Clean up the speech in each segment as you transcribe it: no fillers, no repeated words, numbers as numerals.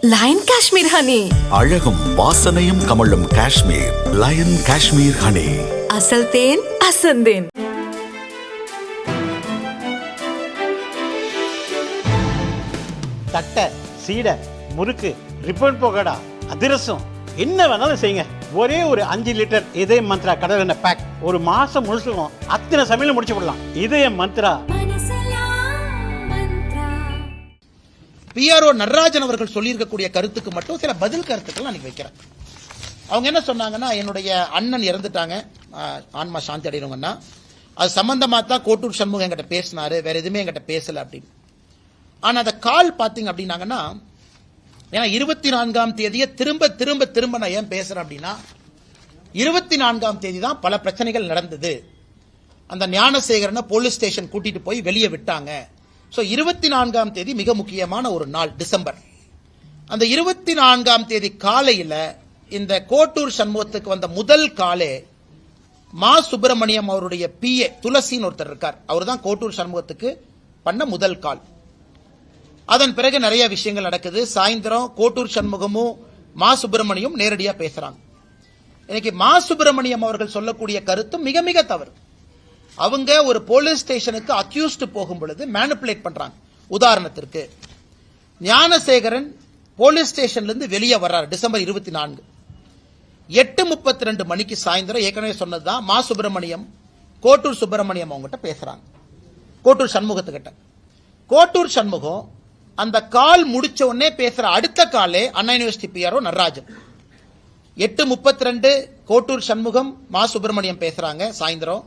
Line Kashmir honey. அழகும் வாசனையும் கமழும் காஷ்மீர் லயன் காஷ்மீர் ஹனி. அசல் தேன் அசந்தேன். தட்டை, சீடை, முறுக்கு, ரிப்பன் போகடா, அதிரசம் என்ன வேணாலும் செய்யுங்க. ஒரே ஒரு 5 லிட்டர் இதய மந்த்ரா கடல் எண்ணெய் பேக் ஒரு மாசம் முழுசுக்கும் அத்தனை சமையல் முடிச்சு விடலாம். இதய மந்த்ரா. பிஆர்ஓ நடராஜன் அவர்கள் சொல்லியிருக்கக்கூடிய கருத்துக்கு மட்டும் சில பதில் கருத்துக்கள் நான் வைக்கிறேன். அவங்க என்ன சொன்னாங்கன்னா, என்னுடைய அண்ணன் இறந்துட்டாங்க, ஆன்மா சாந்தி அடையணுங்கன்னா அது சம்பந்தமா தான் கோட்டூர் சண்முகம் என்கிட்ட பேசினாரு, வேற எதுவுமே என்கிட்ட பேசல அப்படின்னு. ஆனா அந்த கால் பாத்தீங்க அப்படின்னாங்கன்னா, ஏன்னா 24ஆம் தேதியை திரும்ப திரும்ப திரும்ப நான் ஏன் பேசுறேன் அப்படின்னா, 24ஆம் தேதி தான் பல பிரச்சனைகள் நடந்தது. அந்த ஞானசேகரனை போலீஸ் ஸ்டேஷன் கூட்டிட்டு போய் வெளியே விட்டாங்க. ஸோ 24ஆம் தேதி மிக முக்கியமான ஒரு நாள், டிசம்பர். அந்த 24ஆம் தேதி காலையில் இந்த கோட்டூர் சண்முகத்துக்கு வந்த முதல் காலே மா சுப்பிரமணியம் அவருடைய பிஏ துளசின்னு ஒருத்தர் இருக்கார், அவர் தான் கோட்டூர் சண்முகத்துக்கு பண்ண முதல் கால். அதன் பிறகு நிறைய விஷயங்கள் நடக்குது. சாயந்தரம் கோட்டூர் சண்முகமும் மா சுப்பிரமணியம் நேரடியாக பேசுறாங்க. இன்னைக்கு மா சுப்பிரமணியம் அவர்கள் சொல்லக்கூடிய கருத்து மிக மிக தவறு. அவங்க ஒரு போலீஸ் ஸ்டேஷனுக்கு அக்யூஸ்ட் போகும் பொழுது மேனிபுலேட் பண்றாங்க. உதாரணத்திற்கு ஞானசேகரன் போலீஸ் ஸ்டேஷன்ல இருந்து வெளியே வர்றாரு டிசம்பர் 24. 8:32 மணிக்கு சாயந்தரம் ஏற்கனவே சொன்னதுதான் மா சுப்பிரமணியம் கோட்டூர் சுப்பிரமணியம் அவங்ககிட்ட பேசுறாங்க, கோட்டூர் சண்முகத்துக்கிட்ட. கோட்டூர் சண்முகம் அந்த கால் முடிச்ச உடனே பேசுற அடுத்த காலே அண்ணா யூனிவர்சிட்டி பிஆர்ஓ நடராஜன். 8:32 கோட்டூர் சண்முகம் மா சுப்பிரமணியம் பேசுறாங்க சாயந்தரம்.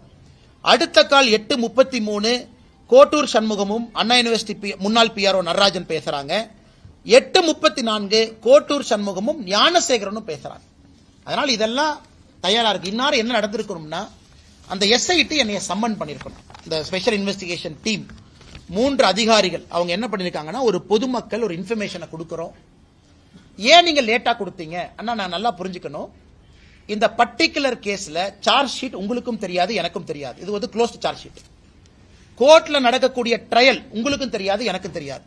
அடுத்த கால் 8:33 கோட்டூர் சண்முகமும் அண்ணா யூனிவர்சிட்டி முன்னாள் பிஆர்ஓ நடராஜன் பேசுறாங்க. 8:34 கோட்டூர் சண்முகமும் ஞானசேகரனும் பேசுறாங்க. அதனால இதெல்லாம் தயாரா இருக்கு. இன்னாரும் என்ன நடந்திருக்கணும்னா, அந்த எஸ்ஐடி என்னைய சம்மன் பண்ணிருக்கணும். இந்த ஸ்பெஷல் இன்வெஸ்டிகேஷன் டீம் 3 அதிகாரிகள் அவங்க என்ன பண்ணிருக்காங்கன்னா, ஒரு பொதுமக்கள் ஒரு இன்ஃபர்மேஷனை கொடுக்கிறோம், ஏன் நீங்க லேட்டா கொடுத்தீங்க அண்ணா, நான் நல்லா புரிஞ்சுக்கணும். இந்த பர்டிகுலர் கேஸ்ல சார்ஜ் ஷீட் உங்களுக்கும் தெரியாது, எனக்கும் தெரியாது. இது வந்து க்ளோஸ்ட் சார்ஜ் ஷீட். கோர்ட்ல நடக்கக்கூடிய ட்ரையல் உங்களுக்கும் தெரியாது, எனக்கும் தெரியாது.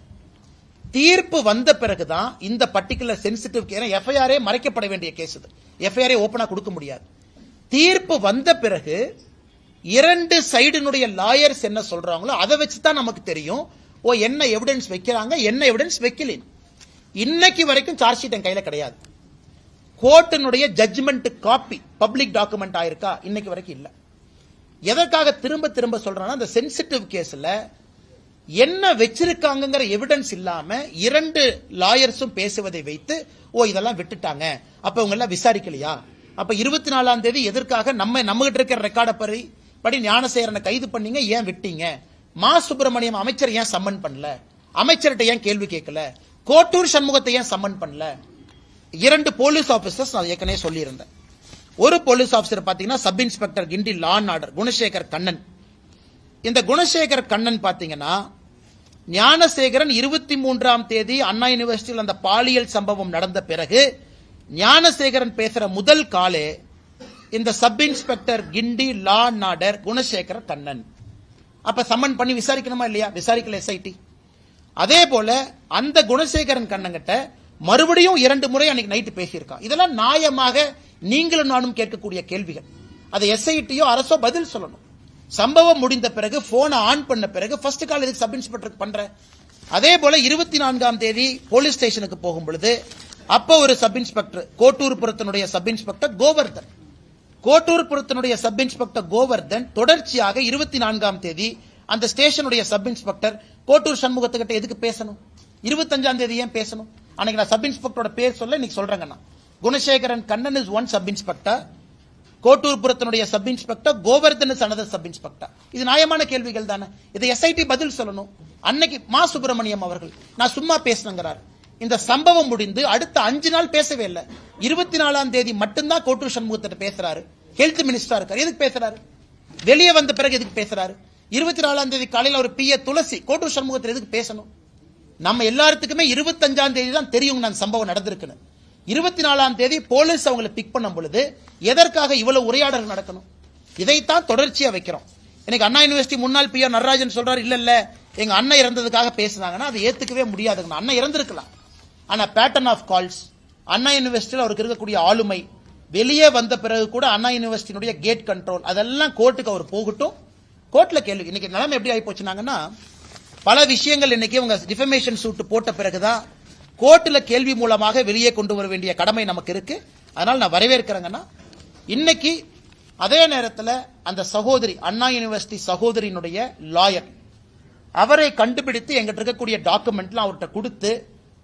தீர்ப்பு வந்த பிறகுதான் இந்த பர்டிகுலர் சென்சிட்டிவ் கேஸ், எஃப்ஐஆரே மறைக்கப்பட வேண்டிய கேஸ் இது, எஃப்ஐஆரே ஓபனா கொடுக்க முடியாது. தீர்ப்பு வந்த பிறகு 2 சைடினுடைய லாயர்ஸ் என்ன சொல்றாங்களோ அதை வச்சு தான் நமக்கு தெரியும், ஓ என்ன எவிடன்ஸ் வைக்கிறாங்க, என்ன எவிடன்ஸ் வைக்கல. இன்னைக்கு வரைக்கும் சார்ஜ் ஷீட் என் கையில கிடையாது. கோர்ட்டினுடைய ஜட்ஜ்மெண்ட் காப்பி பப்ளிக் டாக்குமெண்ட் ஆயிருக்கா, இன்னைக்கு வரைக்கும் இல்ல. எதற்காக திரும்ப திரும்ப சொல்றேன்னா, அந்த சென்சிட்டிவ் கேஸ்ல என்ன வச்சிருக்காங்கிற எவிடன்ஸ் இல்லாம 2 லாயர்ஸும் பேசுவதை வைத்து ஓ இதெல்லாம் விட்டுட்டாங்க, அப்ப இவங்க எல்லாம் விசாரிக்கலையா, அப்ப 24ஆம் தேதி எதற்காக நம்ம கிட்ட இருக்கிற ரெக்கார்டை படி ஞானசேகரனை கைது பண்ணீங்க, ஏன் விட்டீங்க, மா சுப்பிரமணியம் அமைச்சர் ஏன் சம்மன் பண்ணல, அமைச்சர்கிட்ட ஏன் கேள்வி கேட்கல, கோட்டூர் சண்முகத்தை ஏன் சம்மன் பண்ணல. 2 போலீஸ் ஆபீசர்ஸ் நான் ஏற்கனவே சொல்லியிருந்தேன். ஒரு போலீஸ் ஆபீசர் பாத்தீங்கன்னா sub inspector Guindy law and order Gunasekar Kannan. இந்த குணசேகர் கண்ணன் பாத்தீங்கன்னா, ஞானசேகரன் 23ஆம் தேதி அண்ணா யூனிவர்சிட்டியில் அந்த பாலியல் சம்பவம் நடந்த பிறகு ஞானசேகரன் பேசுற முதல் காலே இந்த sub inspector Guindy law and order Gunasekar Kannan. அப்ப சம்மன் பண்ணி விசாரிக்கணுமா இல்லையா, விசாரிக்கல எஸ்ஐடி. அதே போல அந்த குணசேகரன் கண்ணங்கிட்ட மறுபடியும் 2 முறை அன்னைக்கு நைட்டு பேசியிருக்கான். இதெல்லாம் நியாயமாக நீங்களும் நானும் கேட்கக்கூடிய கேள்விகள். அதை எஸ்ஐடியோ அரசோ பதில் சொல்லணும். சம்பவம் முடிந்த பிறகு போனை ஆன் பண்ண பிறகு ஃபர்ஸ்ட் கால் எதுக்கு சப் இன்ஸ்பெக்டருக்கு பண்ற. அதே போல 24ஆம் தேதி போலீஸ் ஸ்டேஷனுக்கு போகும் பொழுது அப்ப ஒரு சப் இன்ஸ்பெக்டர் கோட்டூர்புரத்தினுடைய சப் இன்ஸ்பெக்டர் கோவர்தன், கோட்டூர்புரத்தினுடைய சப் இன்ஸ்பெக்டர் கோவர்தன் தொடர்ச்சியாக 24ஆம் தேதி அந்த ஸ்டேஷனுடைய சப் இன்ஸ்பெக்டர் கோட்டூர் சண்முகத்துக்கிட்ட எதுக்கு பேசணும், 25ஆம் தேதி ஏன் பேசணும். அன்னைக்கு நான் சப் இன்ஸ்பெக்டரோட பேர் சொல்ல இன்னைக்கு சொல்றேங்கண்ணா. Gunasekaran Kannan is one sub inspector, கோட்டூர்புரத்தினுடைய sub inspector Govardhan is another sub inspector. இது நியாயமான கேள்விகள் தானே, இதை எஸ்ஐடி பதில் சொல்லணும். அன்னைக்கு மா சுப்பிரமணியம் அவர்கள் நான் சும்மா பேசினங்கிறார். இந்த சம்பவம் முடிந்து அடுத்த 5 நாள் பேசவே இல்லை. 24ஆம் தேதி மட்டும்தான் கோட்டூர் சண்முகத்திட்ட பேசுறாரு. ஹெல்த் மினிஸ்டரா இருக்காரு, எதுக்கு பேசுறாரு, வெளியே வந்த பிறகு எதுக்கு பேசுறாரு. 24ஆம் தேதி காலையில் ஒரு பிஏ துளசி கோட்டூர் சண்முகத்தில் எதுக்கு பேசணும். நம்ம எல்லாத்துக்குமே 25ஆம் தேதி தான் தெரியும் நான் சம்பவம் நடந்திருக்குன்னு. 24ஆம் தேதி போலீஸ் அவங்களை பிக் பண்ணும் பொழுது எதற்காக இவ்வளவு உரையாடல் நடக்கணும். இதைத்தான் தொடர்ச்சியா வைக்கிறோம். எனக்கு அண்ணா யூனிவர்சிட்டி முன்னாள் பிஆர் நடராஜன் சொல்றாரு, இல்ல எங்க அண்ணன் இறந்ததுக்காக பேசினாங்கன்னா அது ஏத்துக்கவே முடியாதுங்க. அண்ணன் இறந்திருக்கலாம், ஆனா பேட்டர்ன் ஆஃப் கால்ஸ், அண்ணா யூனிவர்சிட்டியில் அவருக்கு இருக்கக்கூடிய ஆளுமை, வெளியே வந்த பிறகு கூட அண்ணா யூனிவர்சிட்டியினுடைய கேட் கண்ட்ரோல், அதெல்லாம் கோர்ட்டுக்கு அவர் போகட்டும். கோர்ட்ல கேள்வி. இன்னைக்கு நிலைமை எப்படி ஆகி போச்சுனாங்கன்னா, பல விஷயங்கள் இன்னைக்கு உங்க டிஃபமேஷன் சூட் போட்ட பிறகுதான் கோர்ட்ல கேள்வி மூலமாக வெளியே கொண்டு வர வேண்டிய கடமை நமக்கு இருக்கு. அதனால நான் வரவேற்கிறேங்கன்னா, இன்னைக்கு அதே நேரத்தில் அந்த சகோதரி, அண்ணா யூனிவர்சிட்டி சகோதரியினுடைய லாயர், அவரை கண்டுபிடித்து எங்கிட்ட இருக்கக்கூடிய டாக்குமெண்ட்லாம் அவர்கிட்ட கொடுத்து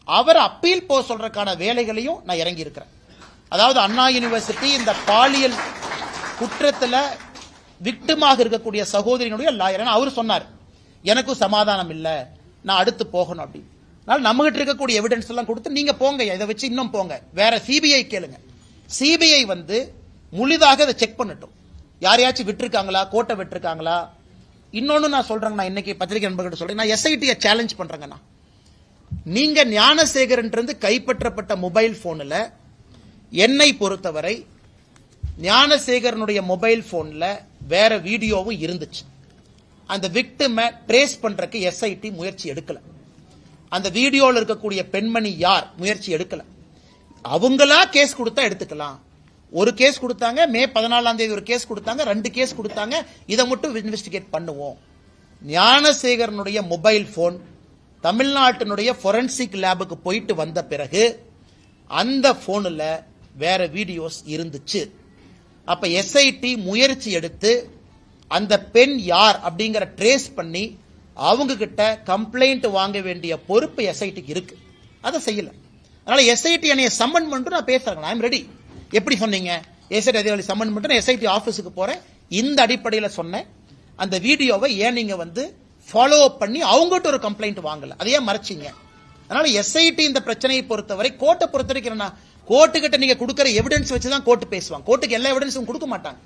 அவர் அப்பீல் போக சொல்றதுக்கான வேலைகளையும் நான் இறங்கி இருக்கிறேன். அதாவது அண்ணா யூனிவர்சிட்டி இந்த பாலியல் குற்றத்தில் விக்டிமாக இருக்கக்கூடிய சகோதரியினுடைய லாயர் அவர் சொன்னார், எனக்கும் சமாதானம் இல்லை, நான் அடுத்து போகணும் அப்படி. அதனால நம்மகிட்ட இருக்கக்கூடிய எவிடன்ஸ் எல்லாம் கொடுத்து நீங்க போங்க, இதை வச்சு இன்னும் போங்க, வேற சிபிஐ கேளுங்க. சிபிஐ வந்து முழுதாக அதை செக் பண்ணட்டும், யாரையாச்சும் விட்டுருக்காங்களா, கோட்டை விட்டுருக்காங்களா. இன்னொன்னு நான் சொல்றேங்க, நான் இன்னைக்கு பத்திரிகை நண்பர்கிட்ட சொல்றேன், நான் எஸ்ஐடியை சேலஞ்ச் பண்றேங்கண்ணா. நீங்க ஞானசேகரன் கைப்பற்றப்பட்ட மொபைல் போன்ல என்னை பொறுத்தவரை ஞானசேகரனுடைய மொபைல் போன்ல வேற வீடியோவும் இருந்துச்சு. அந்த விக்டிமை ட்ரேஸ் பண்றதுக்கு எஸ்ஐடி முயற்சி எடுக்கல. அந்த வீடியோவில் இருக்கக்கூடிய பெண்மணி யார் முயற்சி எடுக்கல. அவங்களா கேஸ் கொடுத்தா எடுத்துக்கலாம். ஒரு கேஸ் கொடுத்தாங்க, மே 14 ஒரு கேஸ் கொடுத்தாங்க, 2 கேஸ் கொடுத்தாங்க. இதை மட்டும் இன்வெஸ்டிகேட் பண்ணுவோம். ஞானசேகரனுடைய மொபைல் போன் தமிழ்நாட்டினுடைய ஃபொரன்சிக் லேபுக்கு போயிட்டு வந்த பிறகு அந்த போன்ல வேற வீடியோஸ் இருந்துச்சு. அப்ப எஸ்ஐடி முயற்சி எடுத்து அந்த பெண் யார் அப்படிங்கிற ட்ரேஸ் பண்ணி அவங்க கிட்ட கம்ப்ளைண்ட் வாங்க வேண்டிய பொறுப்பு எஸ்ஐடிக்கு இருக்கு. அதை செய்யல. அதனால எஸ்ஐடி என்னைய சம்மன் பண்ணிட்டு நான் பேசுறேன், ஐ எம் ரெடி. எப்படி சொன்னீங்க, எஸ்ஐடி அதிகாரி சம்மன் பண்ணிட்டு எஸ்ஐடி ஆபீஸுக்கு போறேன், இந்த அடிப்படையில் சொன்னேன். அந்த வீடியோவை ஏன் நீங்க வந்து ஃபாலோ அப் பண்ணி அவங்ககிட்ட ஒரு கம்ப்ளைண்ட் வாங்கல, அதையே மறைச்சிங்க. அதனால எஸ்ஐடி இந்த பிரச்சனையை பொறுத்தவரை கோர்ட்டை பொறுத்த வரைக்கும் கோர்ட்டு கிட்ட நீங்க கொடுக்கிற எவிடன்ஸ் வச்சு தான் கோர்ட்டு பேசுவாங்க. கோர்ட்டுக்கு எல்லா எவிடன்ஸும் கொடுக்க மாட்டாங்க.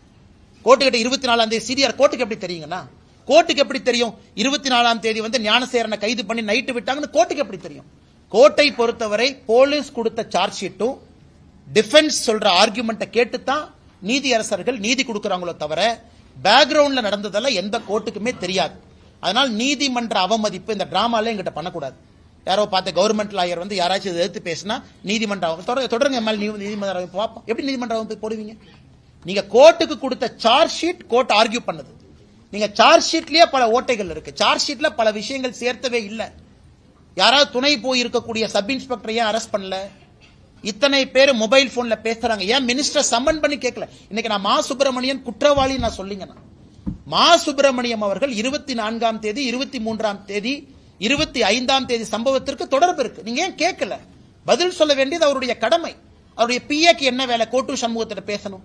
கோர்ட்டு கிட்ட 24 சிடிஆர் கோர்ட்டுக்கு எப்படி தெரியுங்கன்னா, கோர்ட்டுக்கு எப்படி தெரியும் 24 வந்து ஞானசேகரனை கைது பண்ணி நைட்டு விட்டாங்கன்னு கோர்ட்டுக்கு எப்படி தெரியும்? கோர்ட்டை பொறுத்தவரை போலீஸ் கொடுத்த சார்ஜ் ஷீட்டும் டிஃபென்ஸ் சொல்ற ஆர்குமெண்ட்டை கேட்டு தான் நீதியரசர்கள் நீதி கொடுக்கறாங்களோ தவிர பேக்ரவுண்ட்ல நடந்ததெல்லாம் எந்த கோர்ட்டுக்குமே தெரியாது. அதனால் நீதிமன்ற அவமதிப்பு இந்த டிராமால எங்கிட்ட பண்ணக்கூடாது. யாரோ பார்த்த கவர்மெண்ட் லாயர் வந்து யாராச்சும் எதிர்த்து பேசினா நீதிமன்ற தொடருங்க, நீதிமன்ற பார்ப்போம். எப்படி நீதிமன்ற அவமதிப்பு போடுவீங்க? நீங்க கோர்ட்டுக்கு கொடுத்த சார்ஜ் ஷீட் கோர்ட் ஆர்கியூ பண்ணது. நீங்க சார்ஜ் ஷீட்லயே பல ஓட்டைகள் இருக்கு. சார்ஜ் ஷீட்ல பல விஷயங்கள் சேர்த்தவே இல்லை. யாராவது துணை போய் இருக்கக்கூடிய சப் இன்ஸ்பெக்டர் ஏன் அரெஸ்ட் பண்ணல? இத்தனை பேர் மொபைல் போன்ல பேசுறாங்க, ஏன் மினிஸ்டர் சம்மன் பண்ணி கேட்கல? இன்னைக்கு நான் மா சுப்பிரமணியன் குற்றவாளி நான் சொல்லிங்க. மா சுப்பிரமணியம் அவர்கள் 24ஆம் தேதி, 23ஆம் தேதி, 25ஆம் தேதி சம்பவத்திற்கு தொடர்பு இருக்கு. நீங்க ஏன் கேட்கல? பதில் சொல்ல வேண்டியது அவருடைய கடமை. அவருடைய பிஏக்கு என்ன வேலை? கோட்டூர் சண்முகத்திட்ட பேசணும்.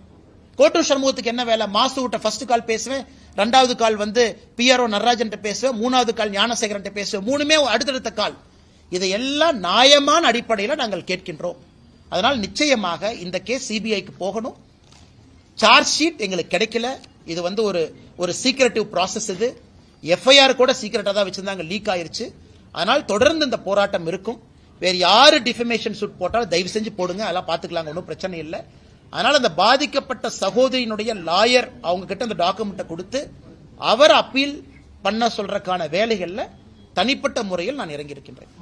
கோட்டூர் சண்முகத்துக்கு என்ன வேலை? மாசு விட்ட ஃபர்ஸ்ட் கால் பேசுவேன், 2வது கால் வந்து பிஆர்ஓ நடராஜன் பேசுவேன், 3வது கால் ஞானசேகரன் பேசுவேன். 3மே அடுத்தடுத்த கால். இதையெல்லாம் நியாயமான அடிப்படையில் நாங்கள் கேட்கின்றோம். அதனால் நிச்சயமாக இந்த கேஸ் சிபிஐக்கு போகணும். சார்ஜ் ஷீட் எங்களுக்கு கிடைக்கல. இது வந்து ஒரு சீக்ரெட்டிவ் ப்ராசஸ். இது எஃப்ஐஆர் கூட சீக்ரெட்டா தான் வச்சிருந்தாங்க, லீக் ஆயிருச்சு. அதனால் தொடர்ந்து இந்த போராட்டம் இருக்கும். வேற யாரு டிஃபமேஷன் சூட் போட்டாலும் தயவு செஞ்சு போடுங்க, அதெல்லாம் பாத்துக்கலாங்க, ஒன்றும் பிரச்சனை இல்லை. அதனால அந்த பாதிக்கப்பட்ட சகோதரியினுடைய லாயர் அவங்க கிட்ட அந்த டாக்குமெண்ட்டை கொடுத்து அவர் அப்பீல் பண்ண சொல்றதுக்கான வேலைகள்ல தனிப்பட்ட முறையில் நான் இறங்கி இருக்கின்றேன்.